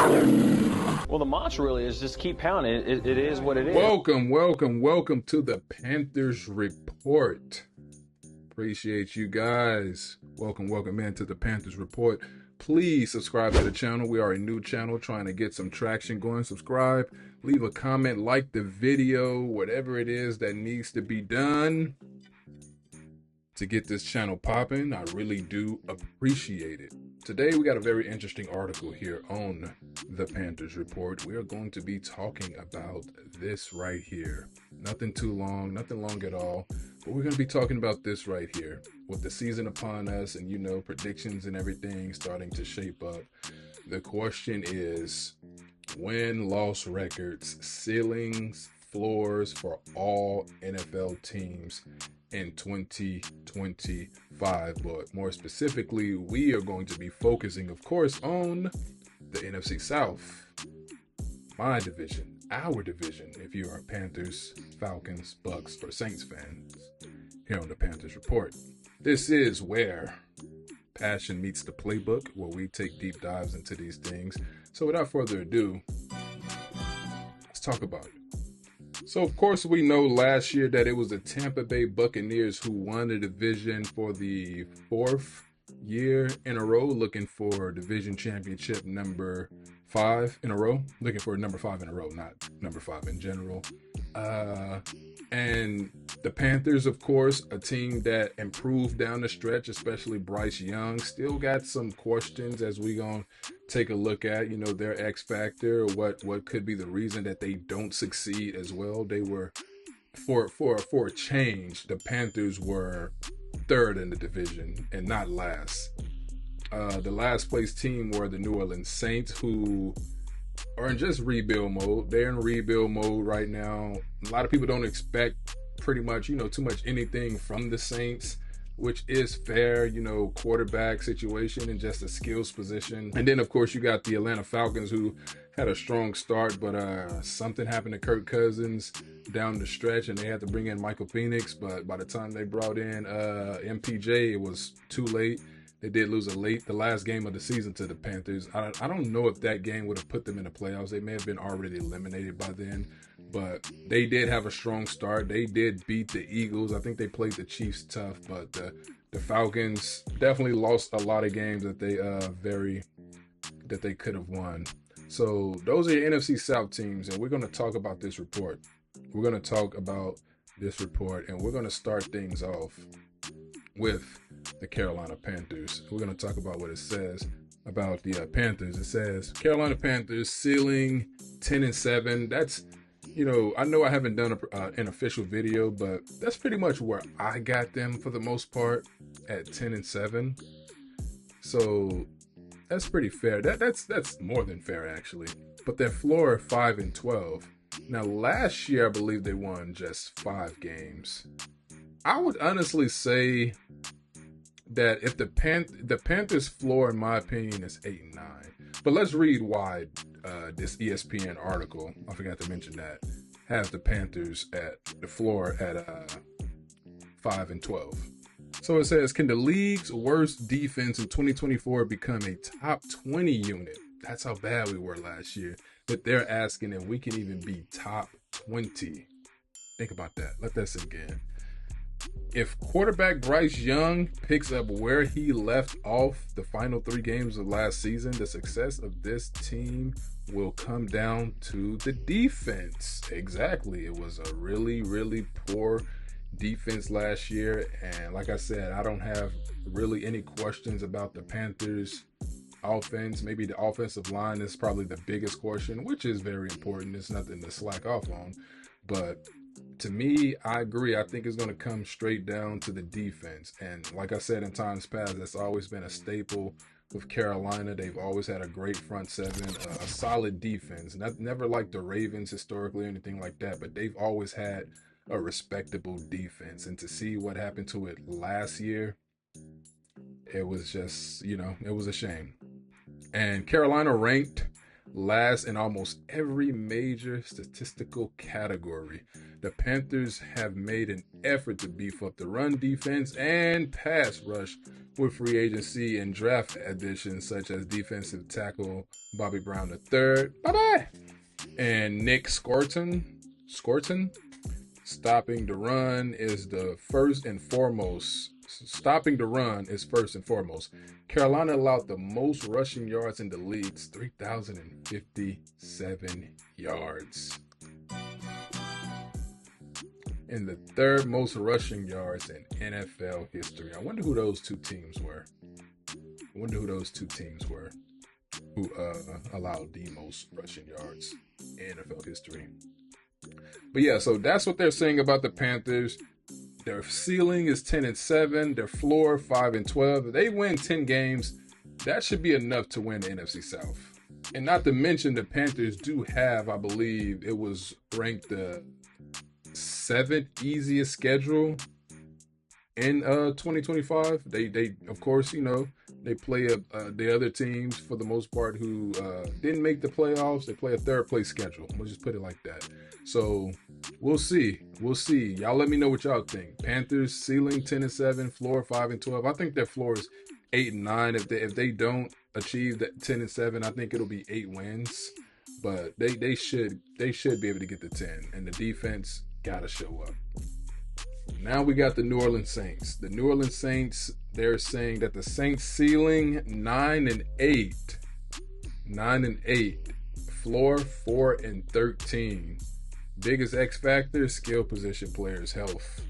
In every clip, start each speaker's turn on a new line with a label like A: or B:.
A: Well, the mantra really is just keep pounding. It is what it is.
B: Welcome to the Panthers Report. Appreciate you guys. Welcome in to the Panthers Report. Please subscribe to the channel. We are a new channel trying to get some traction going. Subscribe, leave a comment, like the video, whatever it is that needs to be done to get this channel popping. I really do appreciate it. Today we got a very interesting article here on the Panthers Report. We are going to be talking about this right here. Nothing too long, nothing long at all, but we're going to be talking about this right here. With the season upon us and, predictions and everything starting to shape up, the question is win-loss records, ceilings, floors for all NFL teams in 2025. But more specifically, we are going to be focusing, of course, on the NFC South, my division, our division, if you are Panthers, Falcons, Bucks, or Saints fans, here on the Panthers Report. This is where passion meets the playbook, where we take deep dives into these things. So without further ado, let's talk about it. So, of course, we know last year that it was the Tampa Bay Buccaneers who won the division for the 4th year in a row, looking for division championship number 5 in a row. Looking for number 5 in a row, not number 5 in general. And the Panthers, of course, a team that improved down the stretch, especially Bryce Young. Still got some questions as we gonna take a look at, their X factor, what could be the reason that they don't succeed as well. They were, for a change, the Panthers were 3rd in the division and not last. The last place team were the New Orleans Saints, who are in just rebuild mode. They're in rebuild mode right now. A lot of people don't expect pretty much, too much anything from the Saints, which is fair, quarterback situation and just a skills position. And then, of course, you got the Atlanta Falcons, who had a strong start, but something happened to Kirk Cousins down the stretch, and they had to bring in Michael Penix. But by the time they brought in MPJ, it was too late. They did lose the last game of the season to the Panthers. I don't know if that game would have put them in the playoffs. They may have been already eliminated by then, but they did have a strong start. They did beat the Eagles. I think they played the Chiefs tough, but the Falcons definitely lost a lot of games that they could have won. So those are your NFC South teams, and we're going to talk about this report. And we're going to start things off with the Carolina Panthers. We're going to talk about what it says about the Panthers. It says Carolina Panthers ceiling 10-7. That's, I know I haven't done an official video, but that's pretty much where I got them for the most part, at 10-7. So that's pretty fair. That's more than fair, actually. But their floor 5-12. Now last year I believe they won just 5 games. I would honestly say that if the Panthers floor, in my opinion, is 8-9. But let's read why this ESPN article, I forgot to mention that, has the Panthers at the floor at 5-12. So it says, can the league's worst defense in 2024 become a top 20 unit? That's how bad we were last year. But they're asking if we can even be top 20. Think about that. Let that sink in. If quarterback Bryce Young picks up where he left off the final 3 games of last season, the success of this team will come down to the defense. Exactly. It was a really, really poor defense last year. And like I said, I don't have really any questions about the Panthers offense. Maybe the offensive line is probably the biggest question, which is very important. It's nothing to slack off on. But to me, I agree. I think it's going to come straight down to the defense. And like I said in times past, that's always been a staple with Carolina. They've always had a great front seven, a solid defense. Never like the Ravens historically or anything like that, but they've always had a respectable defense. And to see what happened to it last year, it was just, it was a shame. And Carolina ranked last in almost every major statistical category. The Panthers have made an effort to beef up the run defense and pass rush with free agency and draft additions such as defensive tackle Bobby Brown III, bye-bye, and Nick Scorton. Stopping the run is first and foremost. Carolina allowed the most rushing yards in the league, 3,057 yards. And the third most rushing yards in NFL history. I wonder who those two teams were. Who allowed the most rushing yards in NFL history. But yeah, so that's what they're saying about the Panthers. Their ceiling is 10-7. Their floor 5-12. If they win 10 games, that should be enough to win the NFC South. And not to mention the Panthers do have, I believe, it was ranked the 7th easiest schedule in 2025. They of course, they play the other teams for the most part who didn't make the playoffs. They play a third place schedule. We'll just put it like that. So we'll see. Y'all let me know what y'all think. Panthers ceiling 10-7, floor 5-12. I think their floor is 8-9. If they don't achieve that 10-7, I think it'll be 8 wins. But they should be able to get the 10. And the defense gotta show up. Now we got the New Orleans Saints. The New Orleans Saints, they're saying that the Saints ceiling 9-8. 9-8. Floor 4-13. Biggest X factor, skill position players' health.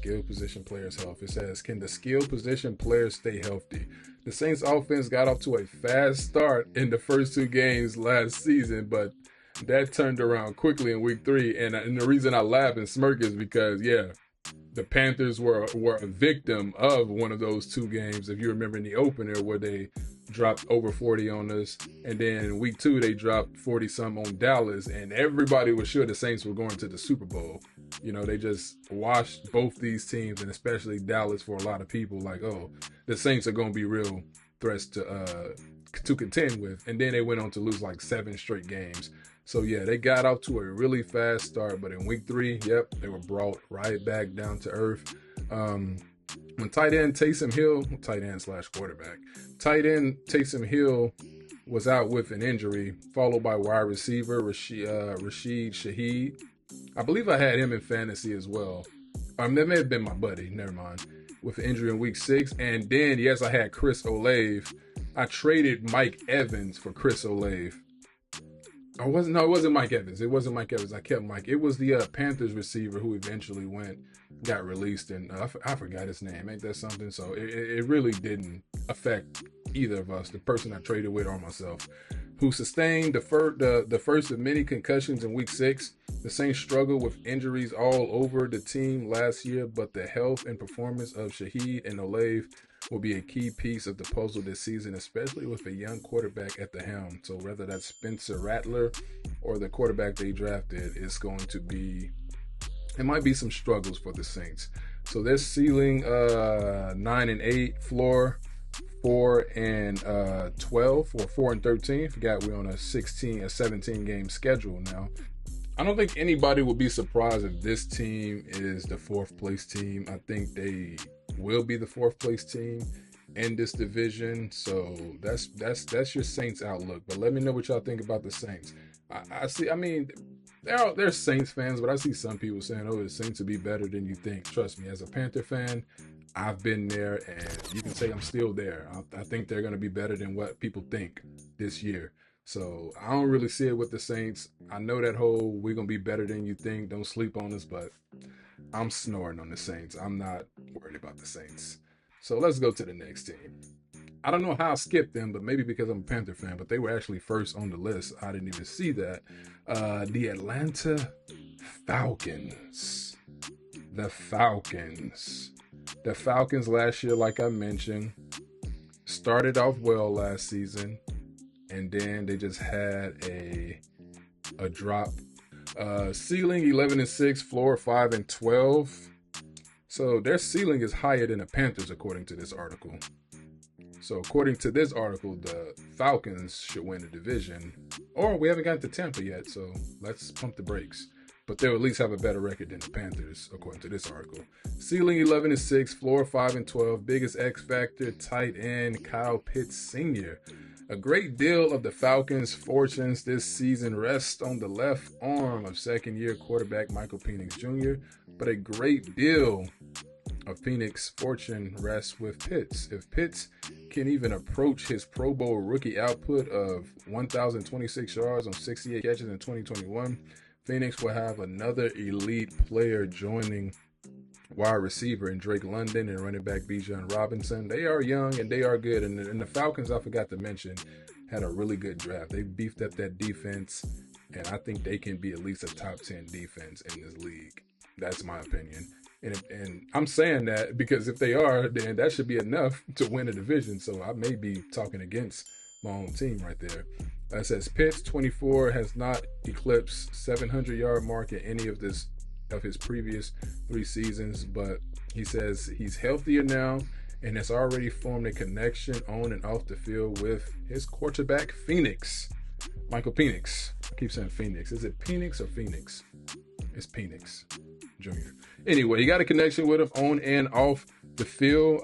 B: It says, can the skill position players stay healthy? The Saints offense got off to a fast start in the first 2 games last season, but that turned around quickly in week 3. And the reason I laugh and smirk is because, the Panthers were a victim of one of those 2 games. If you remember in the opener where they dropped over 40 on us, and then in week 2 they dropped 40 some on Dallas, and everybody was sure the Saints were going to the Super Bowl. They just washed both these teams, and especially Dallas for a lot of people, like, oh, the Saints are going to be real threats to contend with. And then they went on to lose like 7 straight games. So yeah, they got off to a really fast start, but in week 3, they were brought right back down to earth. When tight end Taysom Hill was out with an injury, followed by wide receiver Rashid Shaheed. I believe I had him in fantasy as well. That may have been my buddy, never mind, with an injury in week 6. And then, yes, I had Chris Olave. I traded Mike Evans for Chris Olave. It wasn't Mike Evans. I kept Mike. It was the Panthers receiver who eventually got released, and I forgot his name. Ain't that something? So it really didn't affect either of us, the person I traded with or myself, who sustained the first of many concussions in week 6. The Saints struggled with injuries all over the team last year, but the health and performance of Shaheed and Olave will be a key piece of the puzzle this season, especially with a young quarterback at the helm. So whether that's Spencer Rattler or the quarterback they drafted, it might be some struggles for the Saints. So their ceiling 9-8, floor 4-12 or 4-13. Forgot we're on a 17 game schedule now. I don't think anybody will be surprised if this team is the 4th place team. I think they will be the 4th place team in this division. So that's your Saints outlook. But let me know what y'all think about the Saints. They're Saints fans, but I see some people saying, oh, the Saints will be better than you think. Trust me, as a Panther fan, I've been there, and you can say I'm still there. I think they're going to be better than what people think this year. So I don't really see it with the Saints. I know that whole we're going to be better than you think, don't sleep on us, but I'm snoring on the Saints. I'm not worried about the Saints. So let's go to the next team. I don't know how I skipped them, but maybe because I'm a Panther fan, but they were actually first on the list. I didn't even see that. The Atlanta Falcons. The Falcons last year, like I mentioned, started off well last season, and then they just had a drop. Ceiling 11-6, floor 5-12. So their ceiling is higher than the Panthers, according to this article. So according to this article, the Falcons should win the division. Or we haven't gotten to Tampa yet, so let's pump the brakes. But they'll at least have a better record than the Panthers, according to this article. Ceiling 11-6, floor 5-12. Biggest X factor, tight end Kyle Pitts Sr. A great deal of the Falcons' fortunes this season rests on the left arm of second-year quarterback Michael Penix Jr., but a great deal of Penix's fortune rests with Pitts. If Pitts can even approach his Pro Bowl rookie output of 1,026 yards on 68 catches in 2021, Phoenix will have another elite player joining wide receiver in Drake London and running back Bijan Robinson. They are young and they are good. And the Falcons, I forgot to mention, had a really good draft. They beefed up that defense, and I think they can be at least a top 10 defense in this league. That's my opinion. And I'm saying that because if they are, then that should be enough to win a division. So I may be talking against my own team right there. It says Pitts, 24, has not eclipsed 700-yard mark in any of his previous 3 seasons, but he says he's healthier now and has already formed a connection on and off the field with his quarterback, Phoenix. Michael Penix. I keep saying Phoenix. Is it Penix or Phoenix? It's Penix Jr. Anyway, he got a connection with him on and off the field.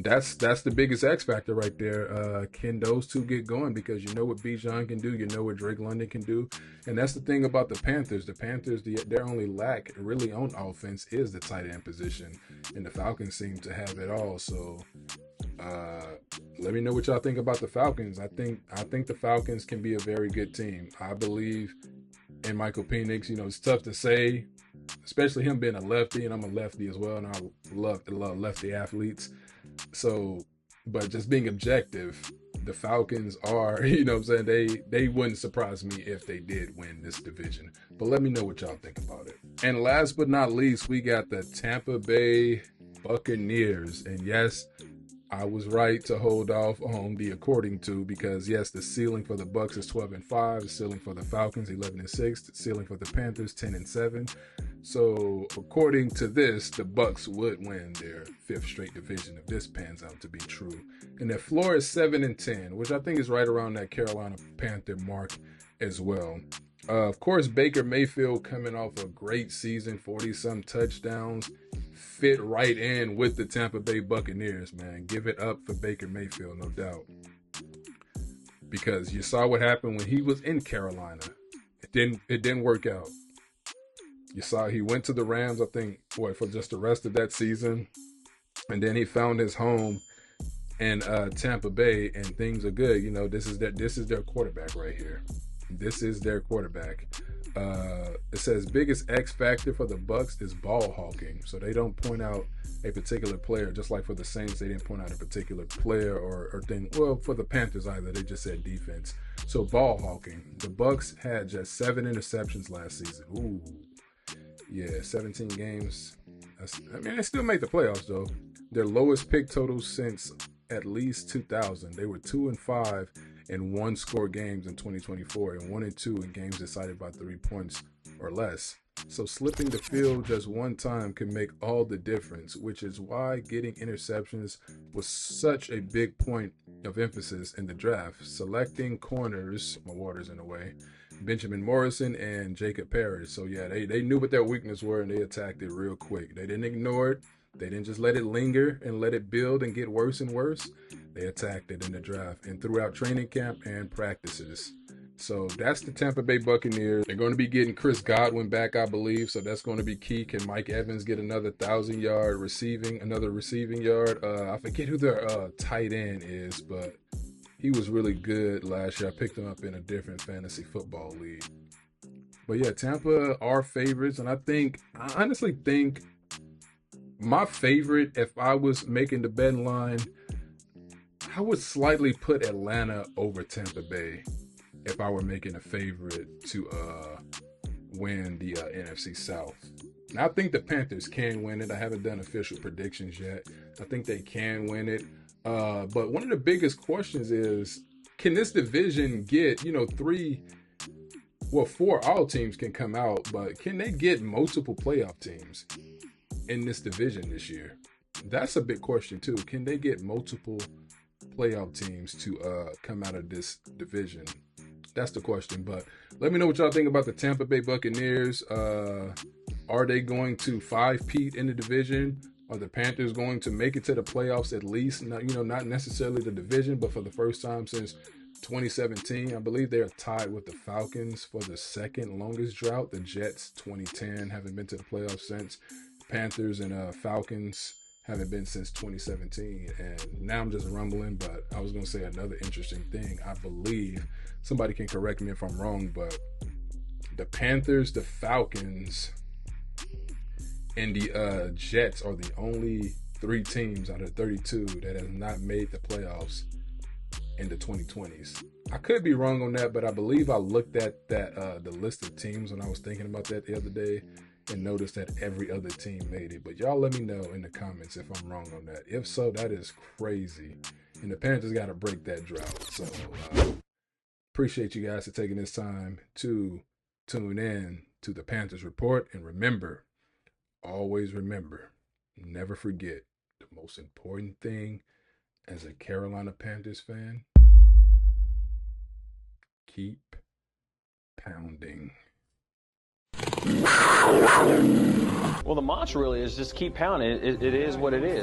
B: That's the biggest X factor right there. Can those two get going? Because you know what Bijan can do, you know what Drake London can do, and that's the thing about the Panthers. The Panthers, their only lack really on offense is the tight end position, and the Falcons seem to have it all. So, let me know what y'all think about the Falcons. I think the Falcons can be a very good team. I believe in Michael Penix. You know, it's tough to say, especially him being a lefty, and I'm a lefty as well, and I love lefty athletes. So, but just being objective, the Falcons are, you know what I'm saying, they wouldn't surprise me if they did win this division. But let me know what y'all think about it. And last but not least, we got the Tampa Bay Buccaneers. And yes, I was right to hold off on the according to, because yes, the ceiling for the Bucs is 12-5, the ceiling for the Falcons 11-6, the ceiling for the Panthers 10-7. So according to this, the Bucs would win their 5th straight division if this pans out to be true. And their floor is 7-10, which I think is right around that Carolina Panther mark as well. Of course, Baker Mayfield coming off a great season, 40-some touchdowns, fit right in with the Tampa Bay Buccaneers, man. Give it up for Baker Mayfield, no doubt. Because you saw what happened when he was in Carolina. It didn't work out. You saw he went to the Rams, I think, for just the rest of that season. And then he found his home in Tampa Bay, and things are good. You know, this is their quarterback right here. This is their quarterback. It says biggest X factor for the Bucs is ball hawking. So they don't point out a particular player, just like for the Saints, they didn't point out a particular player or thing. Well, for the Panthers either, they just said defense. So ball hawking. The Bucs had just 7 interceptions last season. Ooh. Yeah, 17 games. They still made the playoffs though. Their lowest pick total since at least 2000. They were 2-5 in 1-score games in 2024 and 1-2 in games decided by 3 points or less. So slipping the field just one time can make all the difference, which is why getting interceptions was such a big point of emphasis in the draft. Selecting corners, my water's in the way, Benjamin Morrison and Jacob Parrish. So yeah, they knew what their weaknesses were and they attacked it real quick. They didn't ignore it. They didn't just let it linger and let it build and get worse and worse. They attacked it in the draft and throughout training camp and practices. So that's the Tampa Bay Buccaneers. They're going to be getting Chris Godwin back, I believe. So that's going to be key. Can Mike Evans get another 1,000-yard receiving yard? I forget who their tight end is, but he was really good last year. I picked him up in a different fantasy football league. But yeah, Tampa are favorites. And I honestly think my favorite, if I was making the betting line, I would slightly put Atlanta over Tampa Bay if I were making a favorite to win the NFC South. Now, I think the Panthers can win it. I haven't done official predictions yet. I think they can win it. But one of the biggest questions is, can this division get, 4 all teams can come out, but can they get multiple playoff teams in this division this year? That's a big question too. Can they get multiple playoff teams to come out of this division? That's the question. But let me know what y'all think about the Tampa Bay Buccaneers. Are they going to 5-peat in the division? Are the Panthers going to make it to the playoffs at least? Not necessarily the division, but for the first time since 2017. I believe they're tied with the Falcons for the second longest drought. The Jets, 2010, haven't been to the playoffs since. Panthers and Falcons haven't been since 2017. And now I'm just rumbling, but I was going to say another interesting thing. I believe, somebody can correct me if I'm wrong, but the Panthers, the Falcons, and the Jets are the only 3 teams out of 32 that have not made the playoffs in the 2020s. I could be wrong on that, but I believe I looked at that the list of teams when I was thinking about that the other day and noticed that every other team made it. But y'all let me know in the comments if I'm wrong on that. If so, that is crazy. And the Panthers got to break that drought. So appreciate you guys for taking this time to tune in to the Panthers Report. And remember, always remember, never forget, the most important thing as a Carolina Panthers fan, keep pounding.
A: Well, the mantra really is just keep pounding. It is what it is.